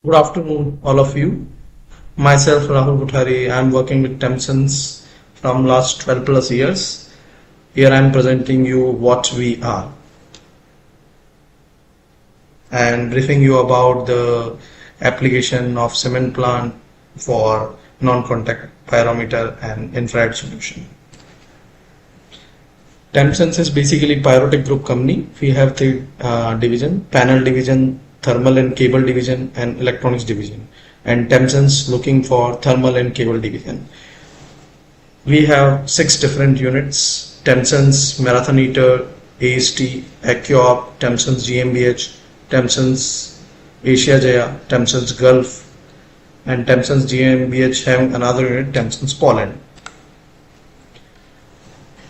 Good afternoon, all of you. Myself, Rahul Kothari. I am working with Tempsens from last 12 plus years. Here I am presenting you what we are and briefing you about the application of cement plant for non-contact pyrometer and infrared solution. Tempsens is basically pyrotic group company. We have three division: panel division, thermal and cable division, and electronics division. And Tempsens looking for thermal and cable division. We have 6 different units: Tempsens Marathon Heater, AST, AccuOp, Tempsens GmbH, Tempsens Asia Jaya, Tempsens Gulf, and Tempsens GmbH having another unit, Tempsens Poland.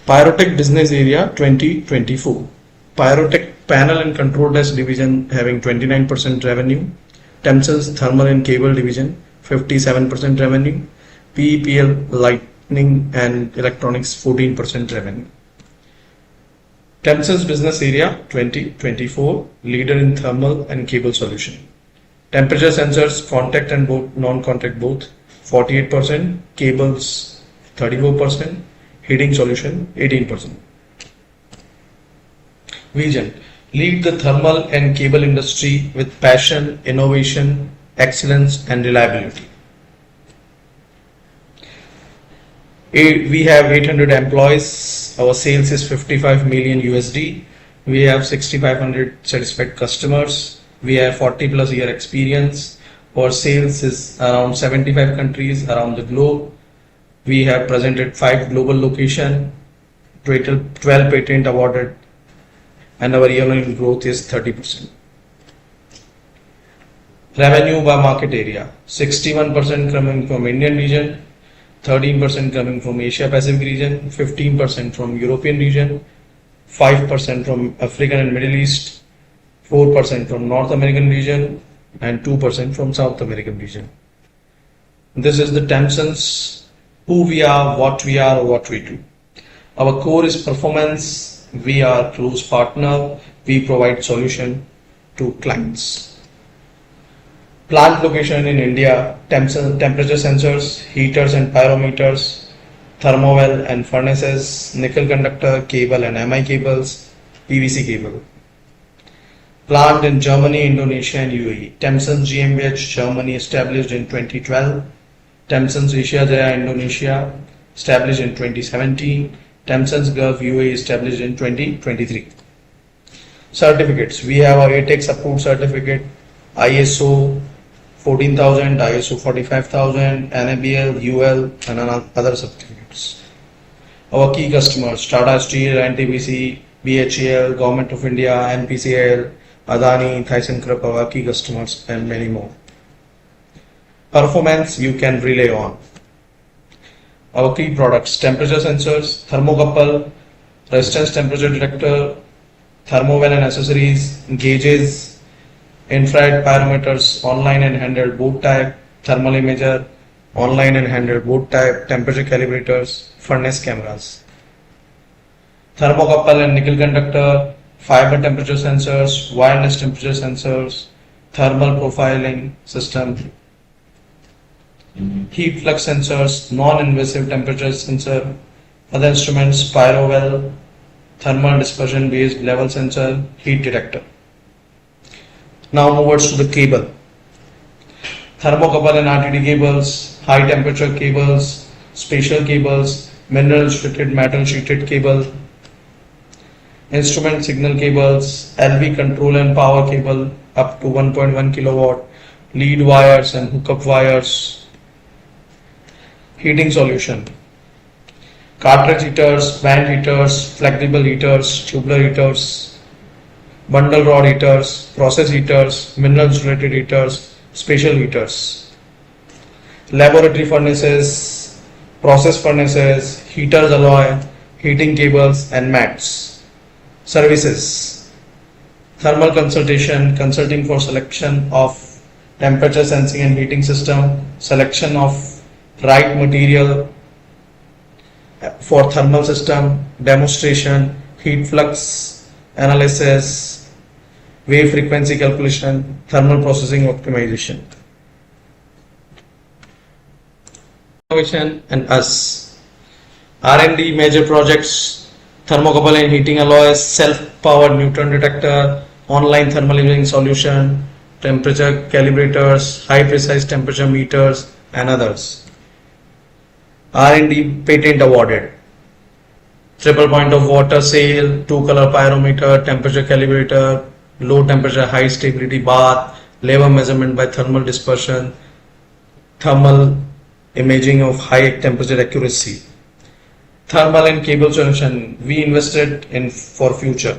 Pyrotech business area 2024. Pyrotech panel and control desk division having 29% revenue. Tempsens thermal and cable division 57% revenue. PEPL lighting and electronics 14% revenue. Tempsens business area 2024, leader in thermal and cable solution. Temperature sensors, contact and both, non-contact both 48%, cables 34%, heating solution 18%. Vision: lead the thermal and cable industry with passion, innovation, excellence and reliability. We have 800 employees. Our sales is 55 million USD. We have 6,500 satisfied customers. We have 40 plus year experience. Our sales is around 75 countries around the globe. We have presented 5 global locations, 12 patent awarded, and our yearly growth is 30%. Revenue by market area: 61% coming from Indian region, 13% coming from Asia Pacific region, 15% from European region, 5% from African and Middle East, 4% from North American region, and 2% from South American region. This is the Tempsens, who we are, what we do. Our core is performance. We are close partner. We provide solution to clients. Plant location in India: temperature sensors, heaters and pyrometers, thermowell and furnaces, nickel conductor cable and MI cables, PVC cable. Plant in Germany, Indonesia and UAE. Tempsens GmbH Germany, established in 2012. Tempsens Asia Jaya Indonesia, established in 2017. Tempsens Gulf UAE, established in 2023. Certificates: we have our ATEX approved certificate, ISO 14,000, ISO 45,000, NABL, UL and other certificates. Our key customers: Tata Steel, NTPC, BHEL, Government of India, NPCL, Adani, ThyssenKrupp, our key customers, and many more. Performance you can rely on. Our key products: temperature sensors, thermocouple, resistance temperature detector, thermowell and accessories, gauges, infrared pyrometers, online and handheld both type, thermal imager, online and handheld both type, temperature calibrators, furnace cameras. Thermocouple and nickel conductor, fiber temperature sensors, wireless temperature sensors, thermal profiling system, heat flux sensors, non-invasive temperature sensor, other instruments, pyrowell, thermal dispersion based level sensor, heat detector. Now onwards to the cable. Thermocouple and RTD cables, high temperature cables, spatial cables, mineral restricted metal sheeted cable, instrument signal cables, LV control and power cable up to 1.1 kilowatt, lead wires and hookup wires. Heating solution: cartridge heaters, band heaters, flexible heaters, tubular heaters, bundle rod heaters, process heaters, minerals related heaters, spatial heaters. Laboratory furnaces, process furnaces, heaters alloy, heating cables and mats. Services: thermal consultation, consulting for selection of temperature sensing and heating system, selection of right material for thermal system, demonstration, heat flux analysis, wave frequency calculation, thermal processing optimization. innovation and us. R&D major projects: thermocouple and heating alloys, self-powered neutron detector, online thermal imaging solution, temperature calibrators, high precise temperature meters, and others. R&D patent awarded: triple point of water sail, two color pyrometer, temperature calibrator, low temperature high stability bath, level measurement by thermal dispersion, thermal imaging of high temperature accuracy. Thermal and cable solution we invested in for future.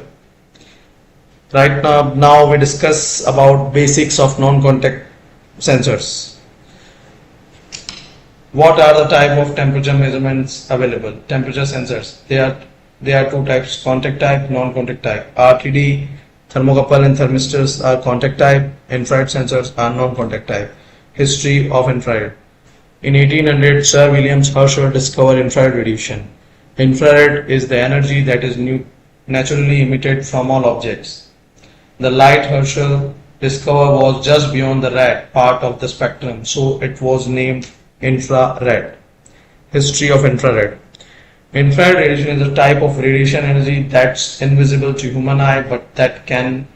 Right now we discuss about basics of non-contact sensors. What are the type of temperature measurements available? Temperature sensors. There are two types: contact type, non-contact type. RTD, thermocouple and thermistors are contact type. Infrared sensors are non-contact type. History of infrared. In 1800, Sir William Herschel discovered infrared radiation. Infrared is the energy that is naturally emitted from all objects. The light Herschel discovered was just beyond the red part of the spectrum, so it was named infrared. History of infrared. Infrared radiation is a type of radiation energy that's invisible to human eye but that can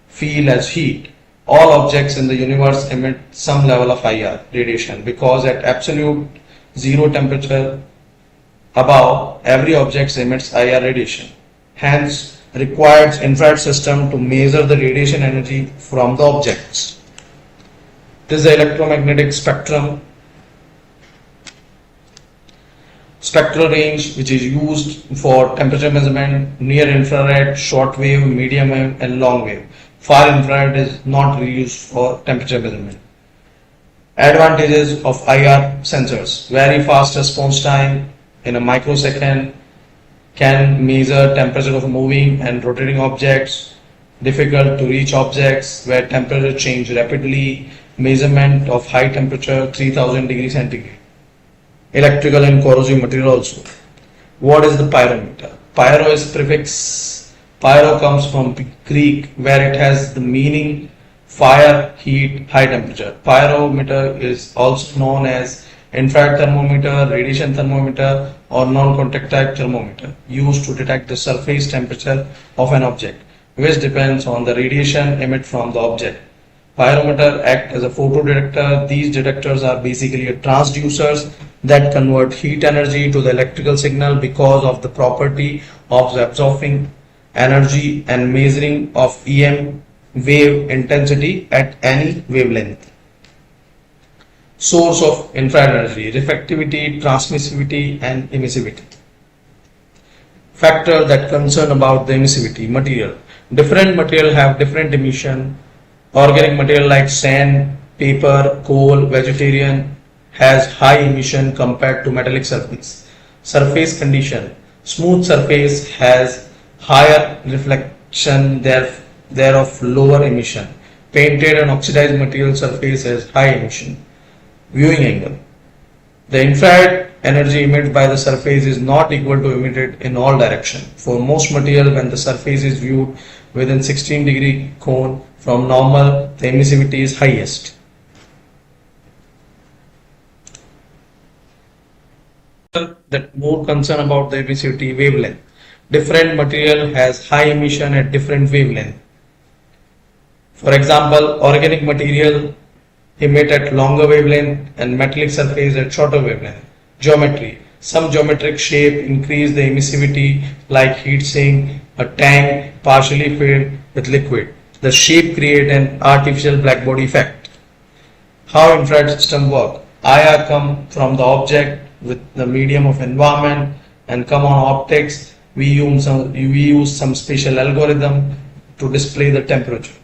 feel as heat. All objects in the universe emit some level of IR radiation because at absolute zero temperature above, every object emits IR radiation. Hence, requires infrared system to measure the radiation energy from the objects. This is the electromagnetic spectrum. Spectral range which is used for temperature measurement: near infrared, short wave, medium wave, and long wave. Far infrared is not used for temperature measurement. Advantages of IR sensors: very fast response time in a microsecond, can measure temperature of moving and rotating objects, difficult to reach objects where temperature change rapidly, measurement of high temperature 3000 degrees centigrade. Electrical and corrosive material also. What is the pyrometer? Pyro is prefix. Pyro comes from Greek where it has the meaning fire, heat, high temperature. Pyrometer is also known as infrared thermometer, radiation thermometer, or non-contact type thermometer, used to detect the surface temperature of an object, which depends on the radiation emitted from the object. Pyrometer act as a photodetector. These detectors are basically transducers that convert heat energy to the electrical signal because of the property of absorbing energy and measuring of EM wave intensity at any wavelength. Source of infrared energy: reflectivity, transmissivity, and emissivity. Factor that concern about the emissivity. Material. Different material have different emission. Organic material like sand, paper, coal, vegetarian has high emission compared to metallic surface. Surface condition: smooth surface has higher reflection, thereof lower emission. Painted and oxidized material surface has high emission. Viewing angle: the infrared energy emitted by the surface is not equal to emitted in all directions. For most material, when the surface is viewed within 16 degree cone from normal, the emissivity is highest. That more concern about the emissivity: wavelength. Different material has high emission at different wavelength. For example, organic material emit at longer wavelength and metallic surface at shorter wavelength. Geometry: some geometric shape increase the emissivity, like heat sink, a tank partially filled with liquid. The shape create an artificial blackbody effect. How infrared system work? IR come from the object with the medium of environment and come on optics. We use some special algorithm to display the temperature.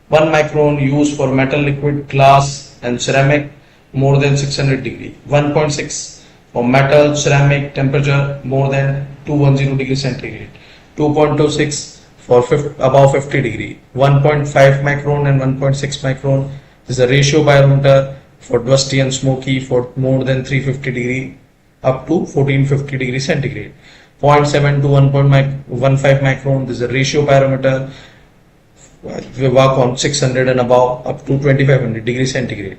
1 micron used for metal, liquid, glass and ceramic more than 600 degree. 1.6 for metal, ceramic, temperature more than 210 degrees centigrade. 2.26 for above 50 degree. 1.5 micron and 1.6 micron is the ratio barometer for dusty and smoky for more than 350 degree up to 1450 degrees centigrade. 0.7 to 1.15 micron, this is the ratio barometer. We work on 600 and above up to 2500 degrees centigrade.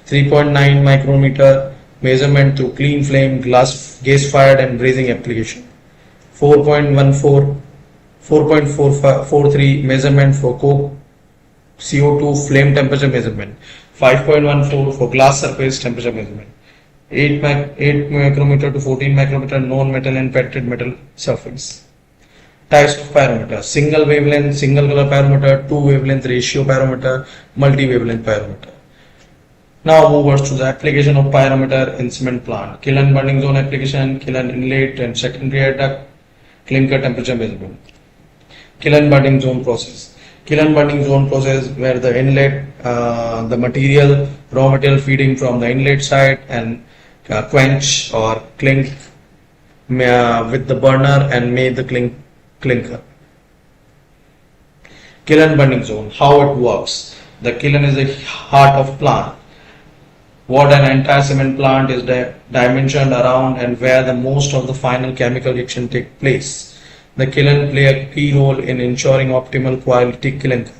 3.9 micrometer measurement through clean flame, gas fired and brazing application. 4.14 4.43 measurement for coke CO2 flame temperature measurement. 5.14 for glass surface temperature measurement. 8 micrometer to 14 micrometer non-metal and patented metal surface. Types of pyrometer: single wavelength, single color pyrometer, two wavelength ratio pyrometer, multi wavelength pyrometer. Now move us to the application of pyrometer in cement plant. Kiln burning zone application, kiln inlet and secondary air duct, clinker temperature measurement. Kiln burning zone process. Kiln burning zone process where the inlet, the material, raw material feeding from the inlet side and quench or clink with the burner and make the clinker. Kiln burning zone. How it works? The kiln is the heart of plant. What an entire cement plant is dimensioned around and where the most of the final chemical reaction take place. The kiln play a key role in ensuring optimal quality clinker.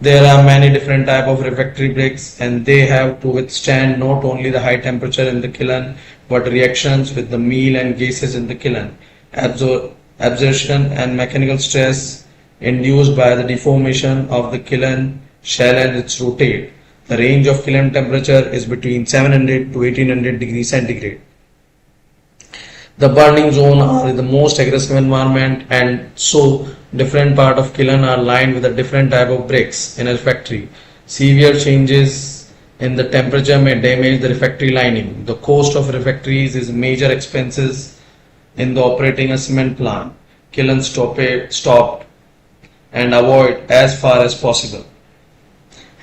There are many different types of refractory bricks and they have to withstand not only the high temperature in the kiln but reactions with the meal and gases in the kiln, absorption and mechanical stress induced by the deformation of the kiln shell as it rotates. The range of kiln temperature is between 700 to 1800 degrees centigrade. The burning zone are the most aggressive environment and so different part of kiln are lined with a different type of bricks in a factory. Severe changes in the temperature may damage the refractory lining. The cost of refractories is major expenses in the operating a cement plant. Kiln stopped and avoid as far as possible.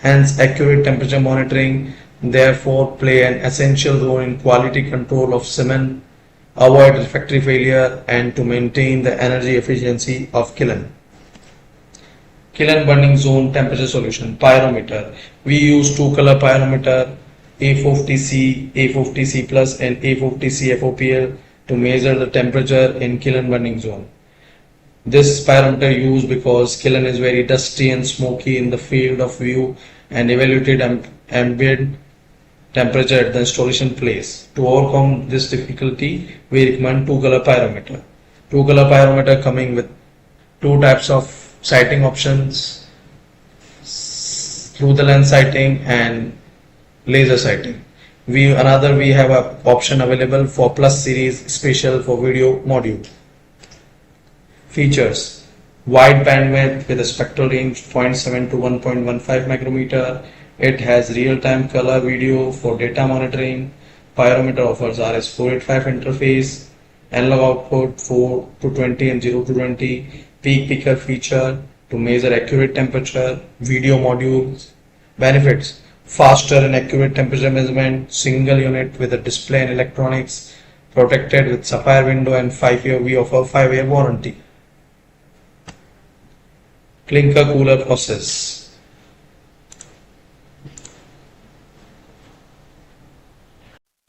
Hence, accurate temperature monitoring therefore play an essential role in quality control of cement, avoid refractory failure and to maintain the energy efficiency of kiln. Kiln burning zone temperature solution. Pyrometer. We use two color pyrometer A50C, A50C plus and A50C FOPL to measure the temperature in kiln burning zone. This pyrometer used because kiln is very dusty and smoky in the field of view and evaluated ambient temperature at the installation place. To overcome this difficulty, we recommend two color pyrometer. Two color pyrometer coming with two types of sighting options, through the lens sighting and laser sighting. We have an option available for Plus series special for video module. Features: wide bandwidth with a spectral range 0.7 to 1.15 micrometer. It has real-time color video for data monitoring. Pyrometer offers RS485 interface, analog output 4 to 20 and 0 to 20, peak picker feature to measure accurate temperature, video modules. Benefits: faster and accurate temperature measurement, single unit with a display and electronics, protected with sapphire window and 5-year, we offer 5-year warranty. Clinker cooler process.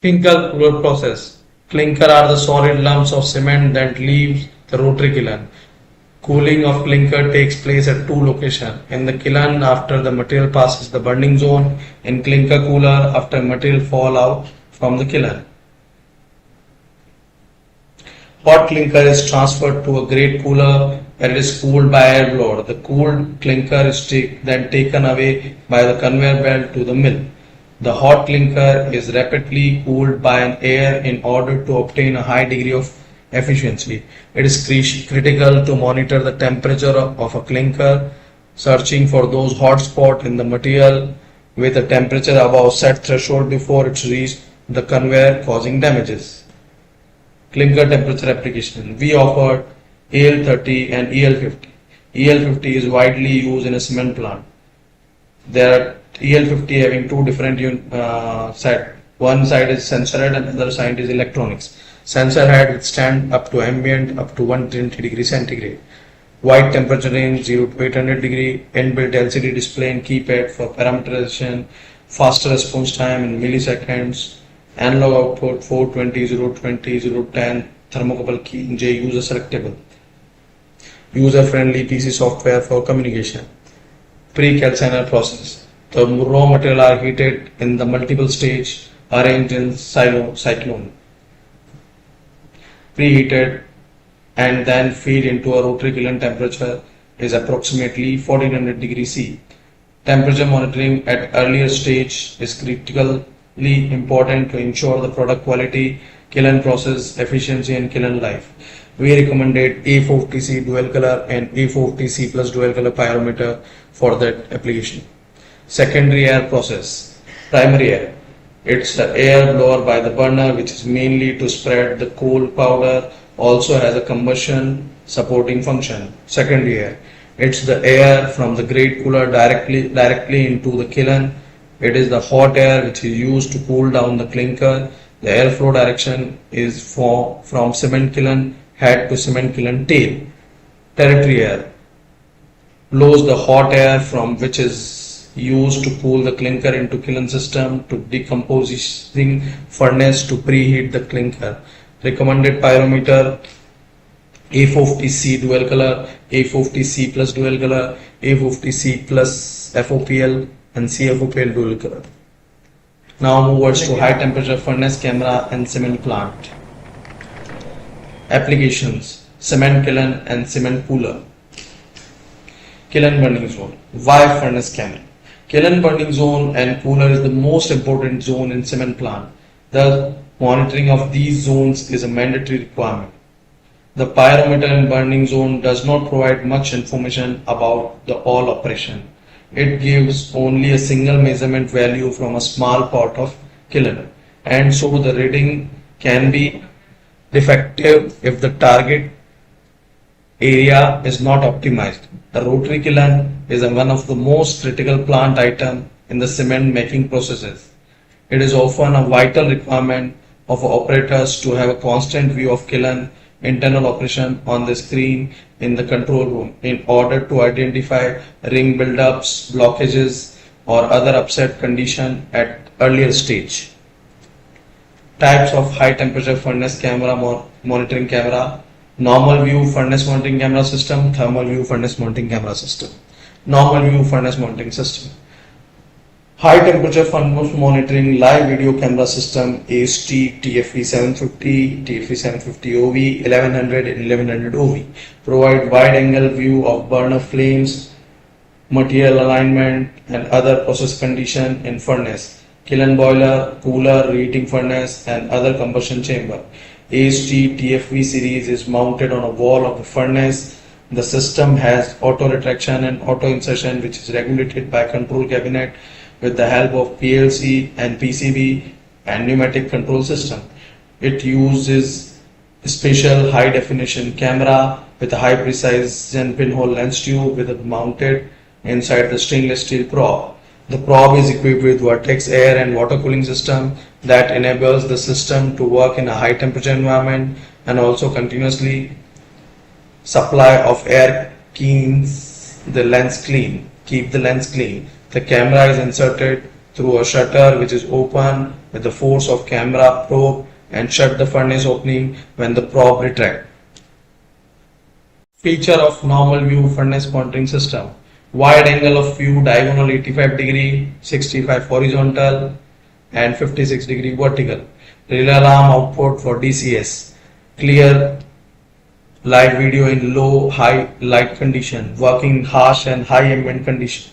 Clinker cooler process. Clinker are the solid lumps of cement that leave the rotary kiln. Cooling of clinker takes place at two locations. In the kiln after the material passes the burning zone, in clinker cooler after material fall out from the kiln. Hot clinker is transferred to a grate cooler where it is cooled by air blower. The cooled clinker is then taken away by the conveyor belt to the mill. The hot clinker is rapidly cooled by an air in order to obtain a high degree of efficiency. It is critical to monitor the temperature of a clinker, searching for those hot spots in the material with a temperature above set threshold before it reaches the conveyor, causing damages. Clinker temperature application. We offer EL30 and EL50. EL50 is widely used in a cement plant. There are EL50 having two different sides. One side is sensor head and other side is electronics. Sensor head withstand up to ambient up to 120 degrees centigrade. Wide temperature range 0 to 800 degree. Inbuilt LCD display and keypad for parameterization. Faster response time in milliseconds. Analog output 420, 020, 010. Thermocouple key J user selectable. User friendly PC software for communication. Pre-calciner process. The raw material are heated in the multiple stage arranged in cyclone, preheated and then feed into a rotary kiln. Temperature is approximately 1400 degrees C. Temperature monitoring at earlier stage is critically important to ensure the product quality, kiln process efficiency and kiln life. We recommended A4TC dual color and A4TC plus dual color pyrometer for that application. Secondary air process. Primary air. It's the air blower by the burner which is mainly to spread the coal powder, also has a combustion supporting function. Secondary air. It's the air from the grate cooler directly into the kiln. It is the hot air which is used to cool down the clinker. The airflow direction is from cement kiln head to cement kiln tail. Territory air blows the hot air from which is used to cool the clinker into kiln system to decomposing furnace to preheat the clinker. Recommended pyrometer A4TC dual color, A4TC plus dual color, A4TC plus FOPL and CFOPL dual color. Now move to high temperature furnace camera and cement plant. Applications: cement kiln and cement cooler. Kiln burning zone. Why furnace camera? Kiln burning zone and cooler is the most important zone in cement plant. The monitoring of these zones is a mandatory requirement. The pyrometer in burning zone does not provide much information about the all operation. It gives only a single measurement value from a small part of kiln, and so the reading can be defective if the target area is not optimized. The rotary kiln is one of the most critical plant item in the cement making processes. It is often a vital requirement of operators to have a constant view of kiln internal operation on the screen in the control room in order to identify ring buildups, blockages or other upset condition at earlier stage. Types of high temperature furnace camera monitoring camera: normal view furnace monitoring camera system, thermal view furnace monitoring camera system. Normal view furnace monitoring system. High temperature furnace monitoring live video camera system AST TFE 750, TFE 750 OV, 1100 and 1100 OV provide wide angle view of burner flames, material alignment and other process condition in furnace, kiln boiler, cooler, reheating furnace and other combustion chamber. AST TFE series is mounted on a wall of the furnace. The system has auto retraction and auto insertion which is regulated by control cabinet with the help of PLC and PCB and pneumatic control system. It uses special high definition camera with a high precision pinhole lens tube mounted inside the stainless steel probe. The probe is equipped with vertex air and water cooling system that enables the system to work in a high temperature environment and also continuously supply of air keeps the lens clean. The camera is inserted through a shutter which is open with the force of camera probe and shut the furnace opening when the probe retracts. Feature of normal view furnace monitoring system: wide angle of view, diagonal 85 degree, 65 horizontal and 56 degree vertical. Relay alarm output for DCS. Clear live video in low high light condition, working in harsh and high ambient conditions.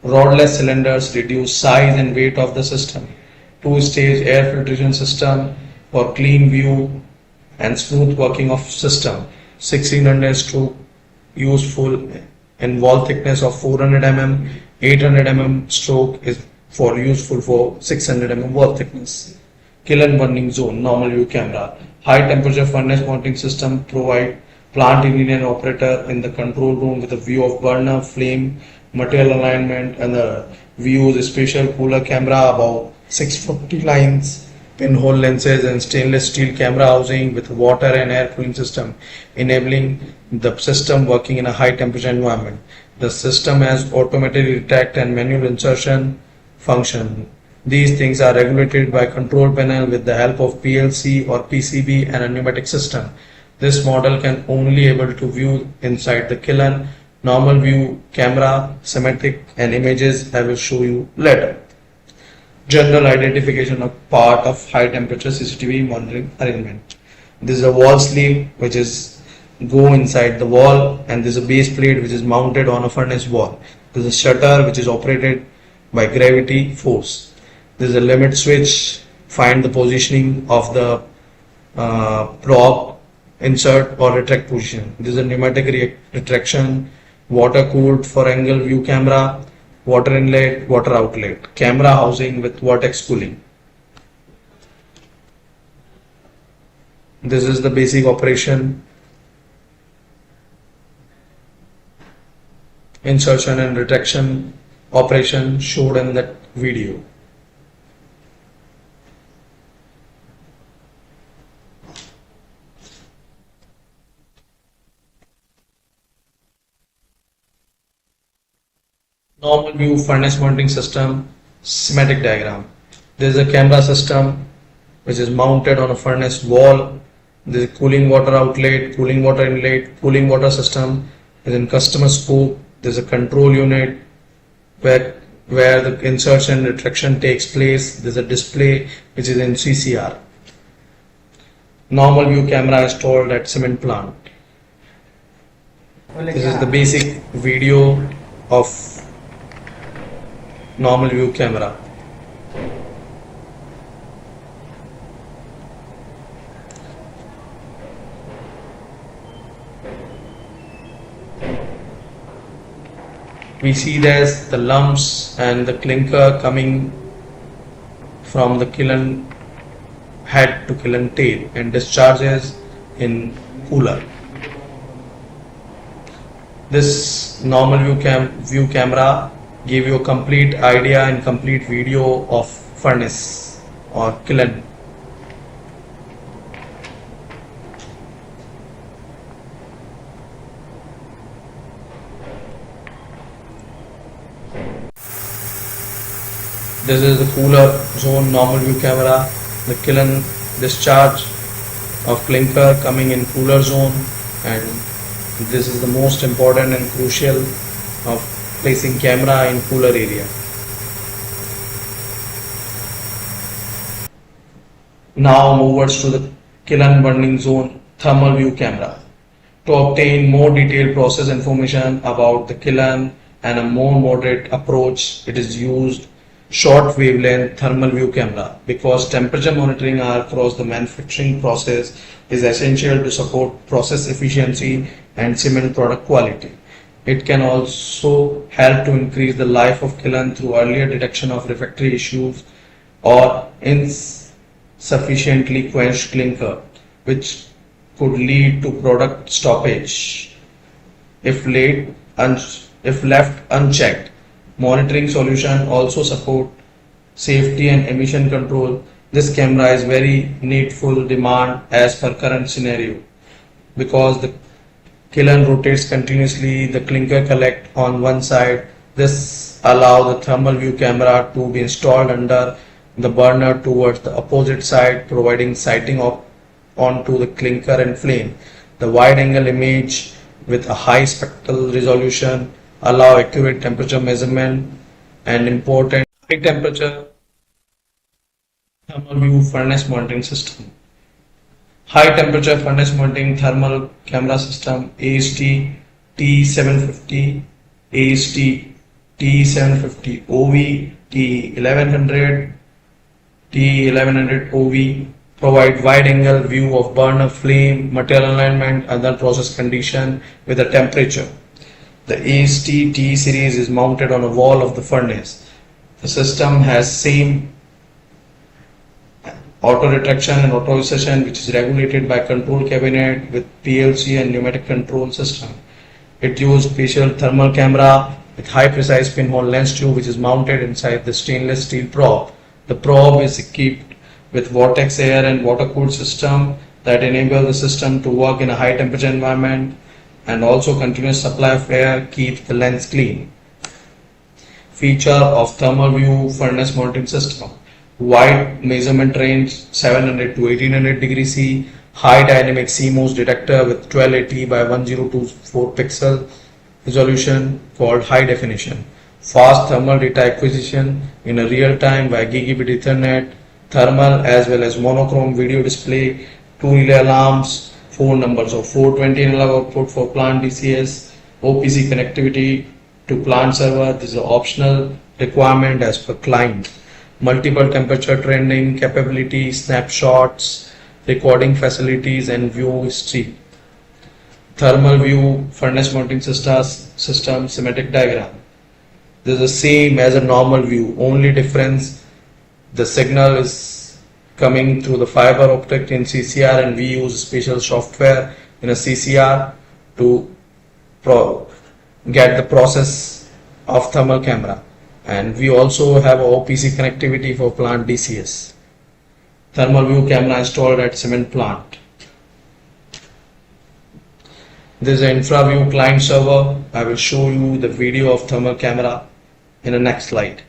Rodless cylinders reduce size and weight of the system. Two-stage air filtration system for clean view and smooth working of system. 1600 stroke useful in wall thickness of 400 mm. 800 mm stroke is for useful for 600 mm wall thickness. Kiln burning zone normal view camera. High temperature furnace monitoring system provide plant engineer and operator in the control room with a view of burner, flame, material alignment and the views special cooler camera above 640 lines, pinhole lenses and stainless steel camera housing with water and air cooling system enabling the system working in a high temperature environment. The system has automatic retract and manual insertion function. These things are regulated by control panel with the help of PLC or PCB and a pneumatic system. This model can only able to view inside the kiln. Normal view camera, schematic and images I will show you later. general identification of part of high temperature CCTV monitoring arrangement. This is a wall sleeve which is go inside the wall, and this is a base plate which is mounted on a furnace wall. This is a shutter which is operated by gravity force. This is a limit switch, find the positioning of the probe, insert or retract position. This is a pneumatic retraction, water cooled for angle view camera, water inlet, water outlet, camera housing with vortex cooling. This is the basic operation, insertion and retraction operation showed in that video. Normal view furnace mounting system schematic diagram. There is a camera system which is mounted on a furnace wall. There is a cooling water outlet, cooling water inlet, cooling water system is in customer scope. There is a control unit where the insertion and retraction takes place. There is a display which is in CCR. Normal view camera installed at cement plant. This is the basic video of normal view camera. We see there's the lumps and the clinker coming from the kiln head to kiln tail and discharges in cooler. This normal view camera give you a complete idea and complete video of furnace or kiln. This is the cooler zone normal view camera, the kiln discharge of clinker coming in cooler zone, and this is the most important and crucial of placing camera in cooler area. Now moves to the kiln burning zone thermal view camera. To obtain more detailed process information about the kiln and a more moderate approach, it is used short wavelength thermal view camera because temperature monitoring across the manufacturing process is essential to support process efficiency and cement product quality. It can also help to increase the life of kiln through earlier detection of refractory issues or insufficiently quenched clinker, which could lead to product stoppage if left unchecked. Monitoring solution also support safety and emission control. This camera is very needful demand as per current scenario because the kiln rotates continuously, the clinker collect on one side. This allow the thermal view camera to be installed under the burner towards the opposite side, providing sighting onto the clinker and flame. The wide angle image with a high spectral resolution allow accurate temperature measurement and important high temperature thermal view furnace monitoring system. High temperature furnace monitoring thermal camera system AST T750, AST T750 OV, T1100, T1100 OV provide wide angle view of burner flame, material alignment, other process condition with a temperature. The AST T series is mounted on a wall of the furnace. The system has same auto retraction and auto insertion, which is regulated by control cabinet with PLC and pneumatic control system. It uses special thermal camera with high precise pinhole lens tube which is mounted inside the stainless steel probe. The probe is equipped with vortex air and water cooled system that enable the system to work in a high temperature environment, and also continuous supply of air keeps the lens clean. Feature of thermal view furnace monitoring system: wide measurement range 700 to 1800 degrees C, high dynamic CMOS detector with 1280 by 1024 pixel resolution called high definition, fast thermal data acquisition in a real time by gigabit Ethernet, thermal as well as monochrome video display, 2 relay alarms, 4 numbers of 420 analog output for plant DCS, OPC connectivity to plant server. This is an optional requirement as per client. Multiple temperature trending capability, snapshots, recording facilities and view history. Thermal view, furnace mounting system schematic diagram. This is the same as a normal view, only difference the signal is coming through the fiber optic in CCR and we use special software in a CCR to get the process of thermal camera, and we also have a OPC connectivity for plant DCS. Thermal view camera installed at cement plant. This is an InfraView client server. I will show you the video of thermal camera in the next slide.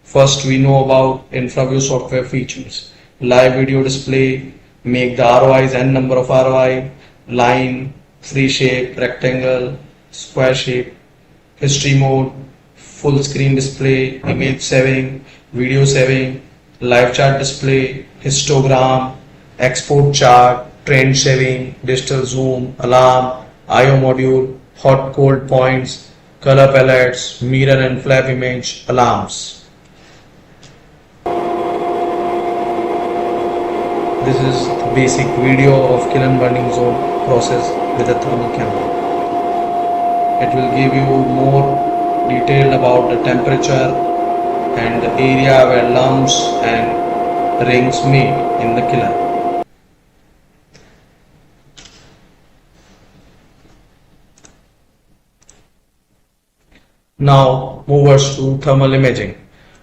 First, we know about InfraView software features. Live video display, make the ROIs n number of ROI, line, free shape, rectangle, square shape, history mode, full screen display, image saving, video saving, live chart display, histogram, export chart, trend saving, digital zoom, alarm, IO module, hot cold points, color palettes, mirror and flap image, alarms. This is the basic video of kiln burning zone process with a thermal camera. It will give you more detail about the temperature and the area where lumps and rings meet in the kiln. Now move us to thermal imaging.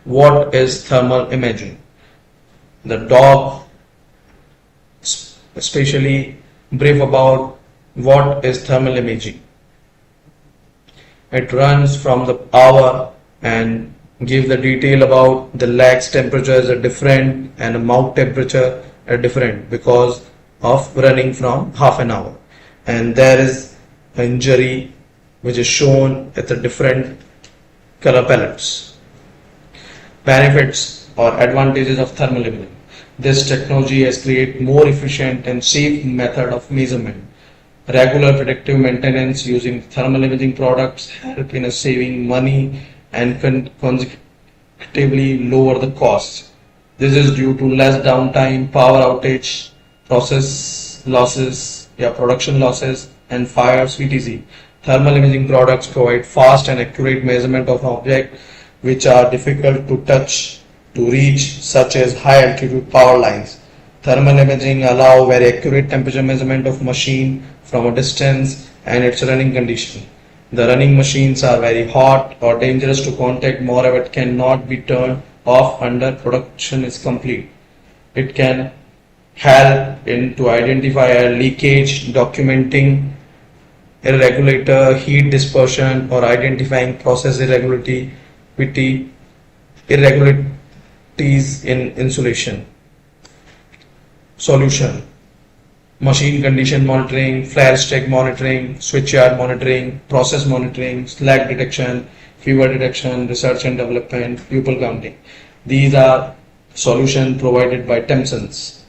What is thermal imaging? The dog especially brief about what is thermal imaging. It runs from the hour and give the detail about the legs temperatures are different and the mouth temperature are different because of running from half an hour, and there is injury which is shown at the different color palettes. Benefits or advantages of thermal imaging. This technology has created more efficient and safe method of measurement. Regular predictive maintenance using thermal imaging products help in saving money and consecutively lower the costs. This is due to less downtime, power outage, process losses, production losses and fires etc. Thermal imaging products provide fast and accurate measurement of objects which are difficult to touch to reach, such as high altitude power lines. Thermal imaging allow very accurate temperature measurement of machine from a distance and its running condition. The running machines are very hot or dangerous to contact, moreover it cannot be turned off under production is complete. It can help in to identify a leakage, documenting irregular heat dispersion or identifying process irregularities in insulation. Solution: machine condition monitoring, flare stack monitoring, switchyard monitoring, process monitoring, slack detection, fever detection, research and development, pupil counting. These are solutions provided by Tempsens.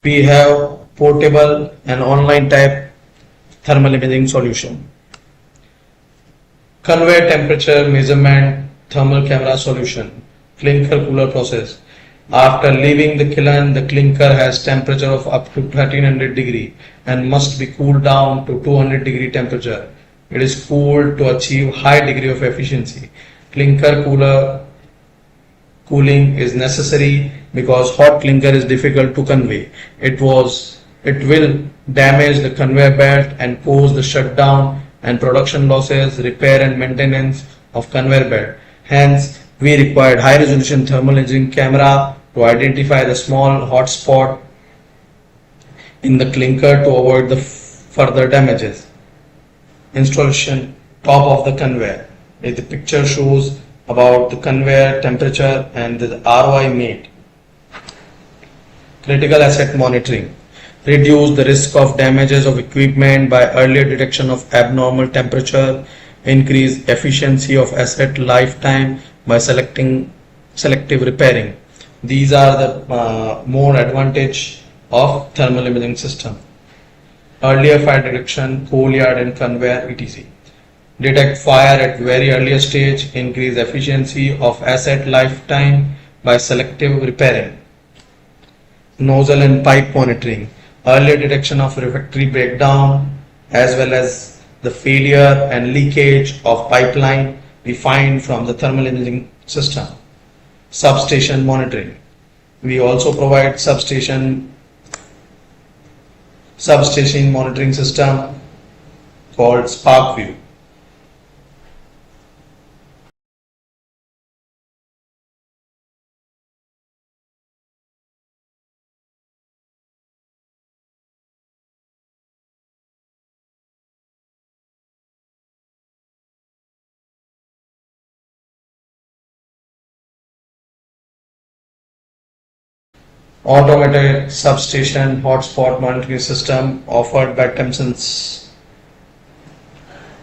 We have portable and online type thermal imaging solution. Conveyor temperature measurement thermal camera solution. Clinker cooler process. After leaving the kiln, the clinker has temperature of up to 1300 degree and must be cooled down to 200 degree temperature. It is cooled to achieve high degree of efficiency. Clinker cooling is necessary because hot clinker is difficult to convey. It will damage the conveyor belt and cause the shutdown and production losses, repair and maintenance of conveyor belt. Hence, we required high resolution thermal imaging camera to identify the small hot spot in the clinker to avoid the further damages. Installation: top of the conveyor. The picture shows about the conveyor temperature and the ROI made. Critical asset monitoring. Reduce the risk of damages of equipment by earlier detection of abnormal temperature, increase efficiency of asset lifetime by selective repairing. These are the more advantage of thermal imaging system. Earlier fire detection, coal yard and conveyor, etc. Detect fire at very earlier stage, increase efficiency of asset lifetime by selective repairing. Nozzle and pipe monitoring, earlier detection of refractory breakdown as well as the failure and leakage of pipeline we find from the thermal imaging system. Substation monitoring, we also provide substation monitoring system called Spark View. Automated substation hotspot monitoring system offered by Tempsens.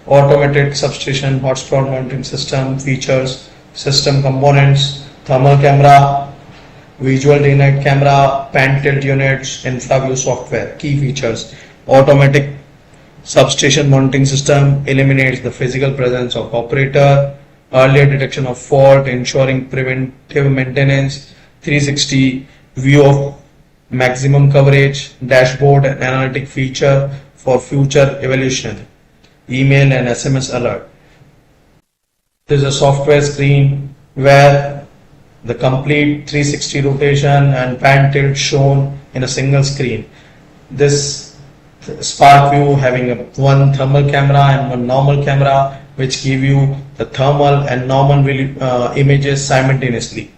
Automated substation hotspot monitoring system features system components, thermal camera, visual day-night camera, pan tilt units, infraview software. Key features: automatic substation monitoring system eliminates the physical presence of operator, earlier detection of fault, ensuring preventive maintenance, 360 view of maximum coverage, dashboard and analytic feature for future evaluation, email and SMS alert. There is a software screen where the complete 360 rotation and pan tilt shown in a single screen. This Spark View having one thermal camera and one normal camera, which give you the thermal and normal images simultaneously.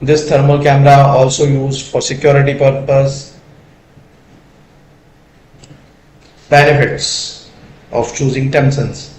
This thermal camera also used for security purpose. Benefits of choosing Tempsens: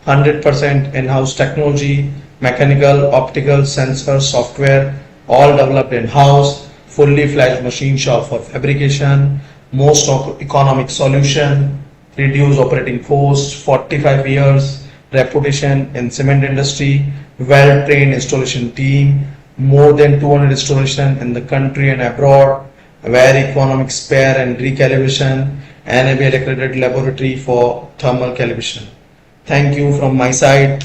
100% in-house technology, mechanical, optical, sensor, software, all developed in-house, fully fledged machine shop for fabrication, most economic solution, reduce operating cost, 45 years, reputation in cement industry, well-trained installation team, more than 200 installation in the country and abroad, very economic spare and recalibration, NABL accredited laboratory for thermal calibration. Thank you from my side.